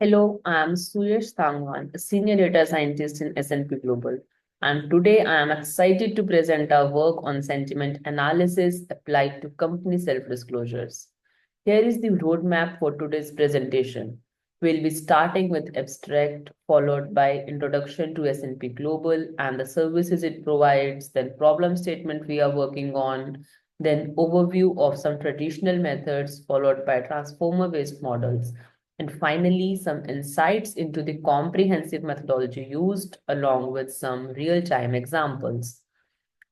Hello, I am Suyash Sangwan, a senior data scientist in S&P Global. And today I am excited to present our work on sentiment analysis applied to company self-disclosures. Here is the roadmap for today's presentation. We'll be starting with abstract, followed by introduction to S&P Global and the services it provides, then problem statement we are working on, then overview of some traditional methods, followed by transformer-based models, and finally, some insights into the comprehensive methodology used along with some real-time examples.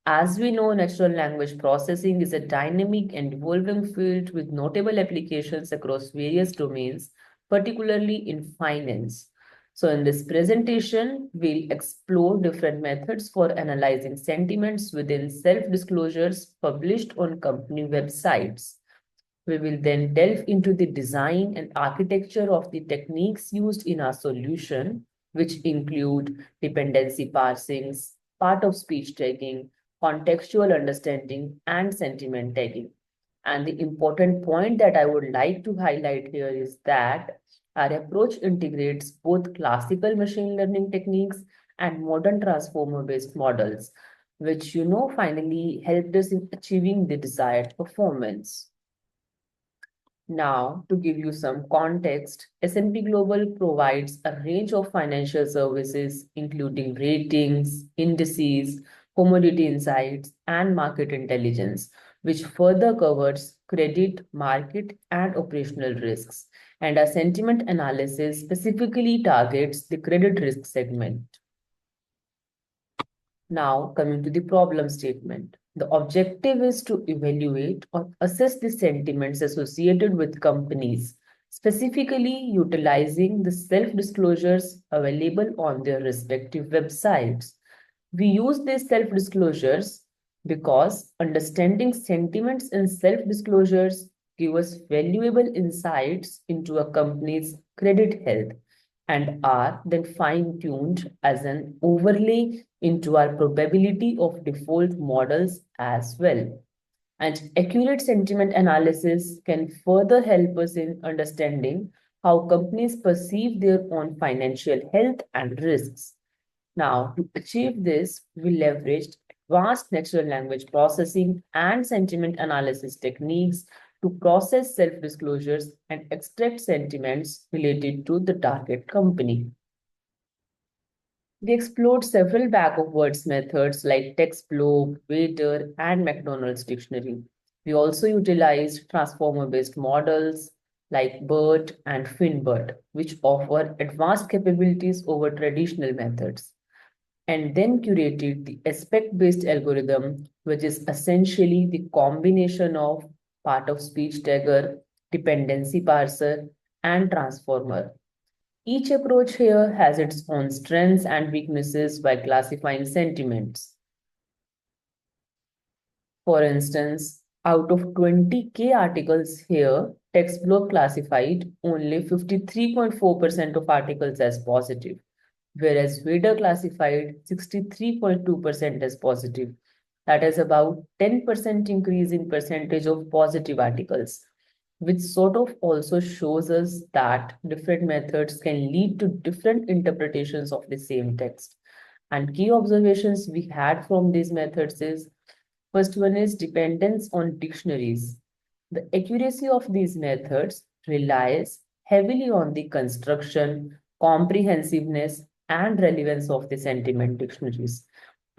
As we know, natural language processing is a dynamic and evolving field with notable applications across various domains, particularly in finance. So in this presentation, we'll explore different methods for analyzing sentiments within self-disclosures published on company websites. We will then delve into the design and architecture of the techniques used in our solution, which include dependency parsings, part of speech tagging, contextual understanding, and sentiment tagging. And the important point that I would like to highlight here is that our approach integrates both classical machine learning techniques and modern transformer-based models, which finally helped us in achieving the desired performance. Now, to give you some context, S&P Global provides a range of financial services, including ratings, indices, commodity insights, and market intelligence, which further covers credit, market, and operational risks. And our sentiment analysis specifically targets the credit risk segment. Now, coming to the problem statement. The objective is to evaluate or assess the sentiments associated with companies, specifically utilizing the self-disclosures available on their respective websites. We use these self-disclosures because understanding sentiments in self-disclosures give us valuable insights into a company's credit health and are then fine-tuned as an overlay into our probability of default models as well. And accurate sentiment analysis can further help us in understanding how companies perceive their own financial health and risks. Now, to achieve this, we leveraged advanced natural language processing and sentiment analysis techniques to process self-disclosures and extract sentiments related to the target company. We explored several bag-of-words methods like TextGlobe, Waiter, and McDonald's Dictionary. We also utilized transformer-based models like BERT and FinBERT, which offer advanced capabilities over traditional methods, and then curated the aspect-based algorithm, which is essentially the combination of part of speech tagger, dependency parser, and transformer. Each approach here has its own strengths and weaknesses by classifying sentiments. For instance, out of 20K articles here, TextBlock classified only 53.4% of articles as positive, whereas Vader classified 63.2% as positive. That is about 10% increase in percentage of positive articles, which sort of also shows us that different methods can lead to different interpretations of the same text. And key observations we had from these methods is first one is dependence on dictionaries. The accuracy of these methods relies heavily on the construction, comprehensiveness, and relevance of the sentiment dictionaries.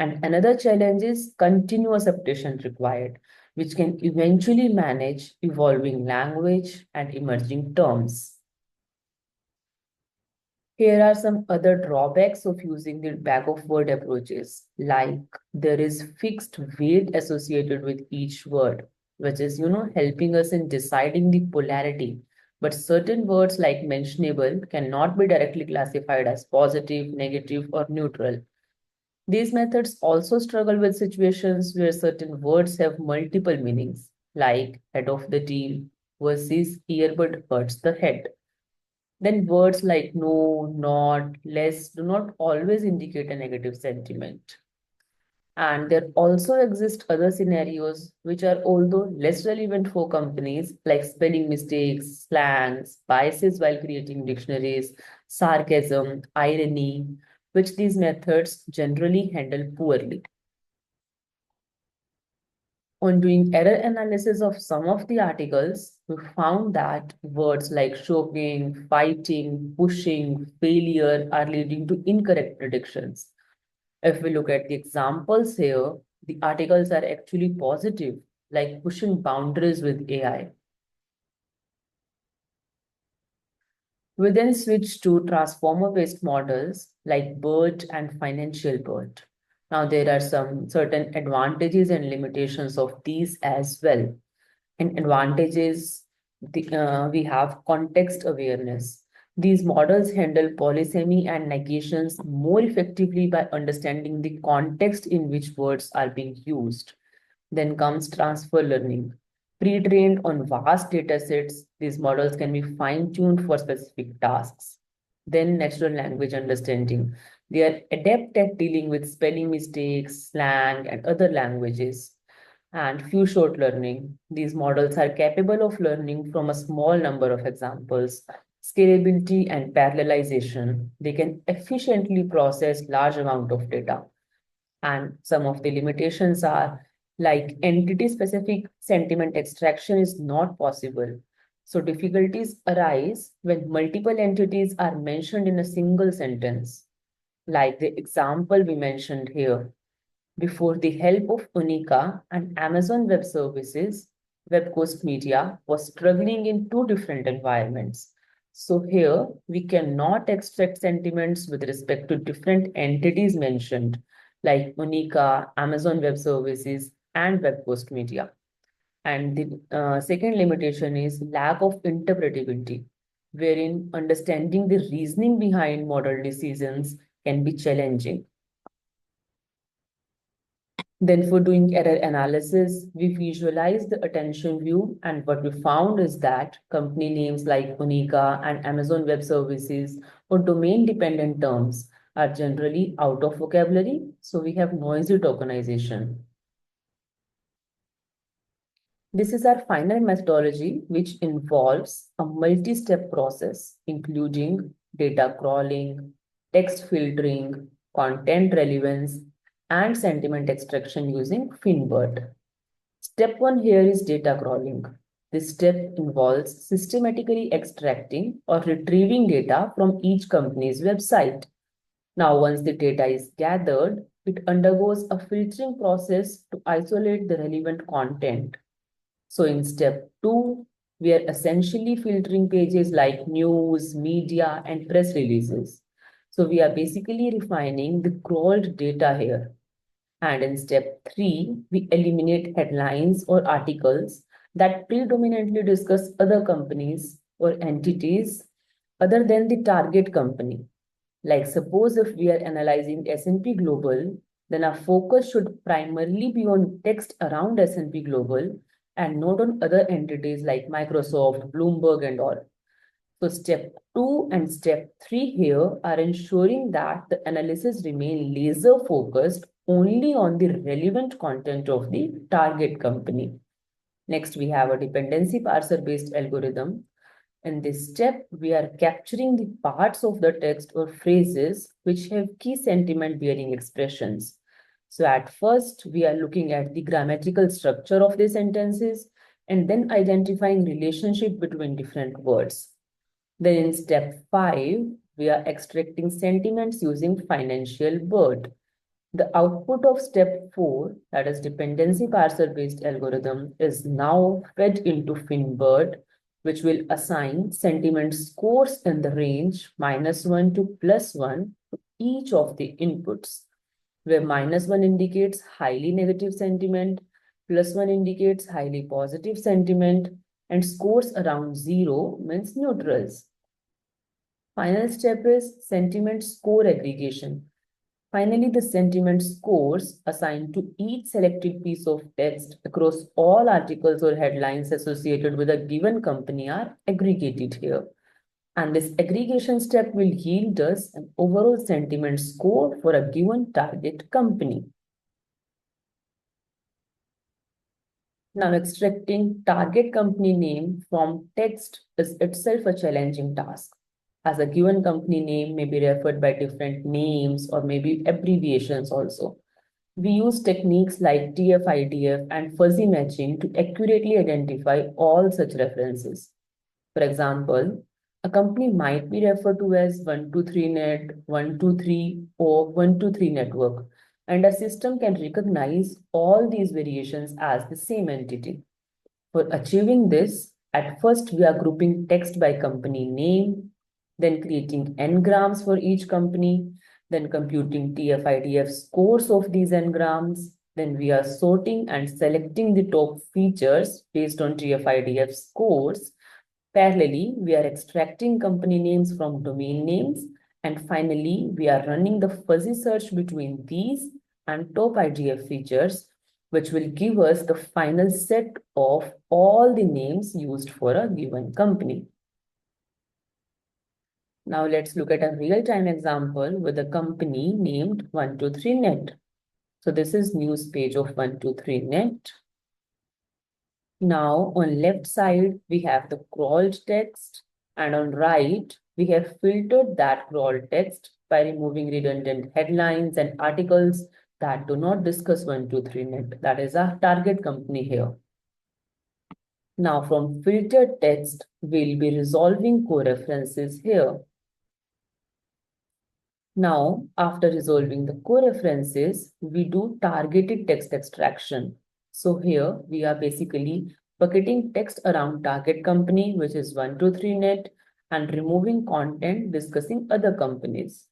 And another challenge is continuous updation required, which can eventually manage evolving language and emerging terms. Here are some other drawbacks of using the bag-of-word approaches, like there is fixed weight associated with each word, which is, helping us in deciding the polarity. But certain words like mentionable cannot be directly classified as positive, negative, or neutral. These methods also struggle with situations where certain words have multiple meanings, like head of the deal versus earbud hurts the head. Then words like no, not, less do not always indicate a negative sentiment. And there also exist other scenarios which are although less relevant for companies like spelling mistakes, slangs, biases while creating dictionaries, sarcasm, irony, which these methods generally handle poorly. On doing error analysis of some of the articles, we found that words like shocking, fighting, pushing, failure are leading to incorrect predictions. If we look at the examples here, the articles are actually positive, like pushing boundaries with AI. We then switch to transformer-based models like BERT and financial BERT. Now, there are some certain advantages and limitations of these as well. And advantages, we have context awareness. These models handle polysemy and negations more effectively by understanding the context in which words are being used. Then comes transfer learning. Pre-trained on vast data sets, these models can be fine-tuned for specific tasks. Then natural language understanding. They are adept at dealing with spelling mistakes, slang, and other languages. And few short learning. These models are capable of learning from a small number of examples. Scalability and parallelization. They can efficiently process large amount of data. And some of the limitations are like entity specific sentiment extraction is not possible. So difficulties arise when multiple entities are mentioned in a single sentence, like the example we mentioned here. Before the help of Unica and Amazon Web Services, WebCoast Media was struggling in two different environments. So here we cannot extract sentiments with respect to different entities mentioned, like Unica, Amazon Web Services, and WebCoast Media. And the second limitation is lack of interpretability, wherein understanding the reasoning behind model decisions can be challenging. Then for doing error analysis, we visualize the attention view, and what we found is that company names like Unica and Amazon Web Services or domain-dependent terms are generally out of vocabulary, so we have noisy tokenization. This is our final methodology, which involves a multi-step process, including data crawling, text filtering, content relevance, and sentiment extraction using Finbert. Step one here is data crawling. This step involves systematically extracting or retrieving data from each company's website. Now, once the data is gathered, it undergoes a filtering process to isolate the relevant content. So in step two, we are essentially filtering pages like news, media, and press releases. So we are basically refining the crawled data here. And in step three, we eliminate headlines or articles that predominantly discuss other companies or entities other than the target company. Like suppose if we are analyzing S&P Global, then our focus should primarily be on text around S&P Global and not on other entities like Microsoft, Bloomberg, and all. So step two and step three here are ensuring that the analysis remain laser focused only on the relevant content of the target company. Next, we have a dependency parser based algorithm. In this step, we are capturing the parts of the text or phrases which have key sentiment bearing expressions. So at first, we are looking at the grammatical structure of the sentences and then identifying relationship between different words. Then in step 5, we are extracting sentiments using financial BERT. The output of step 4, that is dependency parser based algorithm, is now fed into FinBERT, which will assign sentiment scores in the range -1 to +1 to each of the inputs, where -1 indicates highly negative sentiment, +1 indicates highly positive sentiment, and scores around 0 means neutrals. Final step is sentiment score aggregation. Finally, the sentiment scores assigned to each selected piece of text across all articles or headlines associated with a given company are aggregated here. And this aggregation step will yield us an overall sentiment score for a given target company. Now, extracting target company name from text is itself a challenging task, as a given company name may be referred by different names or maybe abbreviations also. We use techniques like TF-IDF and fuzzy matching to accurately identify all such references. For example, a company might be referred to as 123net, 123, or 123 network, and a system can recognize all these variations as the same entity. For achieving this, at first we are grouping text by company name, then creating n-grams for each company, then computing TF-IDF scores of these n-grams, then we are sorting and selecting the top features based on TF-IDF scores. Parallelly, we are extracting company names from domain names, and finally, we are running the fuzzy search between these and top IDF features, which will give us the final set of all the names used for a given company. Now let's look at a real-time example with a company named 123net. So this is news page of 123net. Now on left side, we have the crawled text, and on right, we have filtered that crawled text by removing redundant headlines and articles that do not discuss 123net. That is our target company here. Now from filtered text, we'll be resolving co-references here. Now, after resolving the co-references, we do targeted text extraction. So here we are basically bucketing text around target company, which is 123net, and removing content discussing other companies.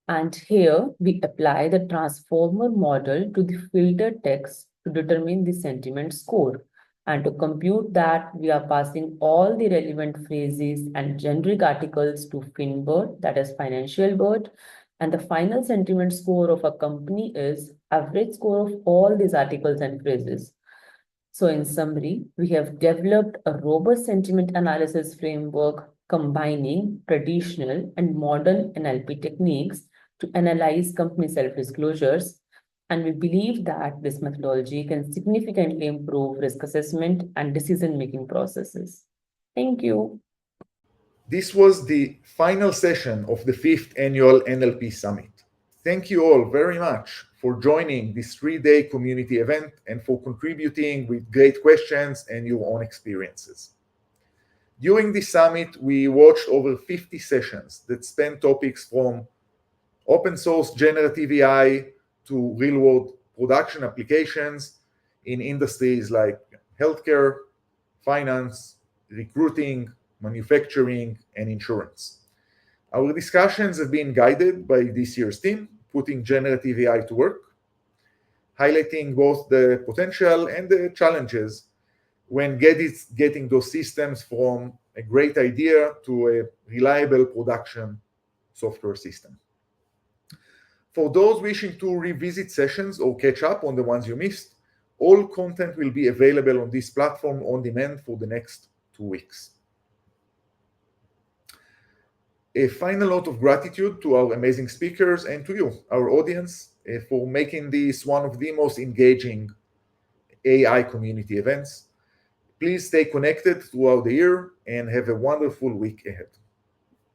And here we apply the transformer model to the filtered text to determine the sentiment score. And to compute that, we are passing all the relevant phrases and generic articles to Finbird, that is financial bird. And the final sentiment score of a company is average score of all these articles and phrases. So in summary, we have developed a robust sentiment analysis framework combining traditional and modern NLP techniques to analyze company self-disclosures. And we believe that this methodology can significantly improve risk assessment and decision-making processes. Thank you. This was the final session of the fifth annual NLP Summit. Thank you all very much for joining this 3-day community event and for contributing with great questions and your own experiences. During this summit, we watched over 50 sessions that span topics from open source generative AI to real world production applications in industries like healthcare, finance, recruiting, manufacturing, and insurance. Our discussions have been guided by this year's theme, putting generative AI to work, highlighting both the potential and the challenges when getting those systems from a great idea to a reliable production software system. For those wishing to revisit sessions or catch up on the ones you missed, all content will be available on this platform on demand for the next 2 weeks. A final note of gratitude to our amazing speakers and to you, our audience, for making this one of the most engaging AI community events. Please stay connected throughout the year and have a wonderful week ahead.